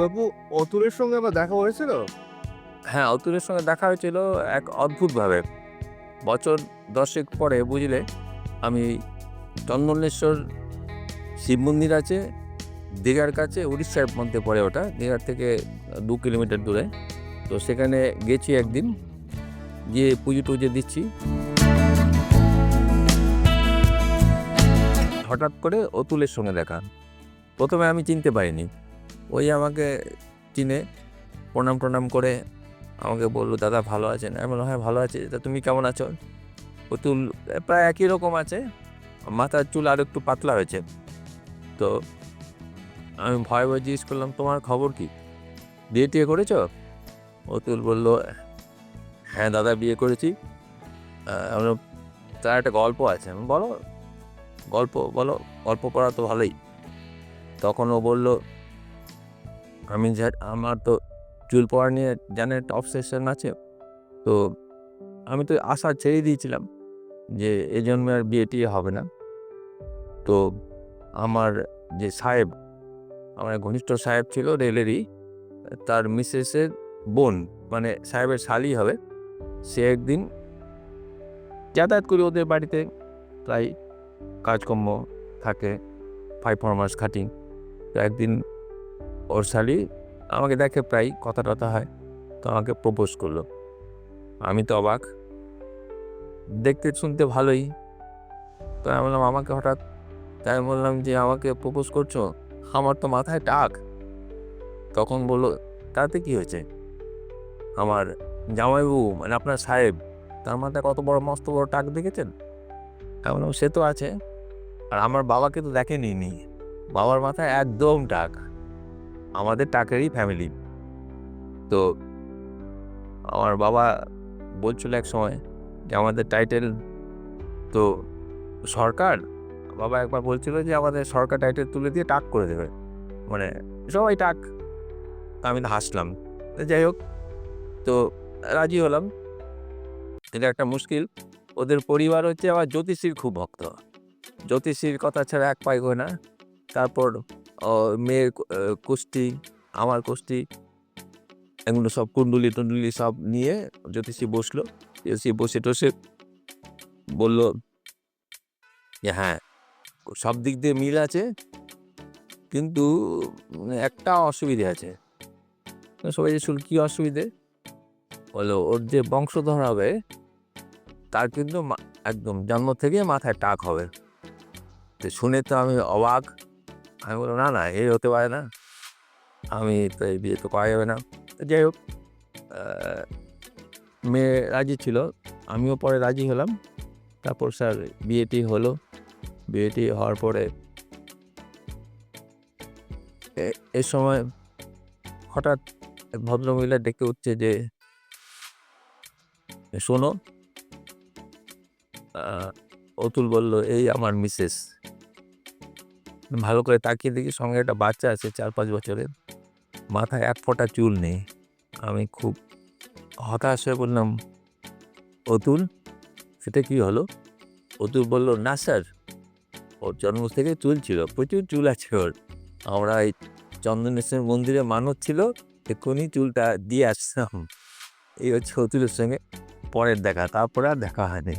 বাবু, অতুলের সঙ্গে আমার দেখা হয়েছিল? হ্যাঁ, অতুলের সঙ্গে দেখা হয়েছিল এক অদ্ভুতভাবে। বছর ১০ পরে বুঝলে, আমি চন্দনেশ্বর শিব মন্দির আছে দীঘার কাছে, উড়িষ্যার মধ্যে পড়ে ওটা। দীঘার থেকে ২ কিলোমিটার দূরে। তো সেখানে গেছি একদিন, গিয়ে পুজো-টুজো দিচ্ছি। হঠাৎ করে অতুলের সঙ্গে দেখা। ১ম এ আমি চিনতে পারিনি। ওই আমাকে চিনে প্রণাম-টনাম করে আমাকে বলল, "দাদা ভালো আছেন?" আমি বললাম, "হ্যাঁ, ভালো আছি। তা তুমি কেমন আছো?" অতুল প্রায় একই রকম আছে। মাথার চুল আরেকটু পাতলা হয়েছে। তো আমি ভয়ে, ভয়ে জিজ্ঞেস করলাম, "তোমার খবর কি? বিয়ে-টিয়ে করেছো?" অতুল বলল, "হ্যাঁ দাদা, বিয়ে করেছি।" আমি বললাম, "তার একটা গল্প আছে।" আমি বললাম, "বলো, গল্প বলো, গল্প করা তো ভালোই।" তখন ও বলল, আমার তো চুল পড়া নিয়ে জানেন একটা অবসেশন আছে। তো আমি তো আশা ছেড়ে দিয়েছিলাম যে এ জন্মে আর বিয়ে-টিয়ে হবে না। তো আমার যে সাহেব, আমার এক ঘনিষ্ঠ সাহেব ছিল রেলেরই, তার মিসেসের বোন, মানে সাহেবের শালি হবে। সে একদিন যাতায়াত করি ওদের বাড়িতে, প্রায় কাজকর্ম থাকে, 5-4 মাস খাটি। তো একদিন ওর শালি আমাকে দেখে, প্রায় কথা-টথা হয়। তো আমাকে প্রপোজ করলো। আমি তো অবাক। দেখতে শুনতে ভালোই। তো আমি বললাম, "আমাকে হঠাৎ?" তাই আমি বললাম যে, "আমাকে প্রপোজ করছো? আমার তো মাথায় টাক।" তখন বলল, "তাতে কি হয়েছে? আমার জামাইবাবু মানে আপনার সাহেব, তার মাথায় কত বড় মস্ত বড় টাক দেখেছেন?" আমি বললাম, "সে তো আছে। আর আমার বাবাকে তো দেখেনইনি। বাবার মাথায় একদম টাক। আমাদের টাকেরই ফ্যামিলি।" তো আমার বাবা বলছিল একসময় যে আমাদের টাইটেল তো সরকার। বাবা একবার বলছিল যে আমাদের সরকার টাইটেল তুলে দিয়ে টাক করে দেবে। মানে সবাই টাক। তো আমি তো হাসলাম। তো যাই হোক, তো রাজি হলাম। এটা একটা মুশকিল। ওদের পরিবার হচ্ছে আবার জ্যোতিষীর খুব ভক্ত। জ্যোতিষীর কথা ছাড়া এক পা এগোয় না। তারপর অ মেয়ের কুষ্টি, আমার কুষ্টি, এগুলো সব কুণ্ডুলি-টুণ্ডুলি সব নিয়ে জ্যোতিষী বসলো। জ্যোতিষী বসে-টসে বলল যে, "হ্যাঁ, সব দিক দিয়ে মিল আছে, কিন্তু একটা অসুবিধে আছে।" তো সবাই যে শুনল, "কি অসুবিধে?" বলল, "ওর যে বংশধর হবে, তার কিন্তু একদম জন্ম থেকে মাথায় টাক হবে।" তো শুনে তো আমি অবাক। আমি বললাম, "না, না, এ হতে পারে না। আমি তো এই বিয়ে তো করা যাবে না।" তো যাই হোক, আ মেয়ে রাজি ছিল। আমিও পরে রাজি হলাম। তারপর স্যার বিয়েটি হলো। বিয়েটি হওয়ার পরে এ সময় হঠাৎ এক ভদ্রমহিলা ডেকে উঠছে যে, "শোনো।" আ অতুল বলল, "এই আমার মিসেস।" ভালো করে তাকিয়ে দেখি সঙ্গে একটা বাচ্চা আছে ৪-৫ বছরের। মাথায় এক ফোঁটা চুল নেই। আমি খুব হতাশ হয়ে বললাম, "অতুল, সেটা কি হলো?" অতুল বলল, "না স্যার, ওর জন্ম থেকে চুল ছিল। প্রচুর চুল আছে ওর। আমরা এই চন্দনেশ্বর মন্দিরে মানত ছিল, এক্ষুনি চুলটা দিয়ে আসলাম।" এই হচ্ছে অতুলের সঙ্গে পরের দেখা। তারপরে আর দেখা হয়নি।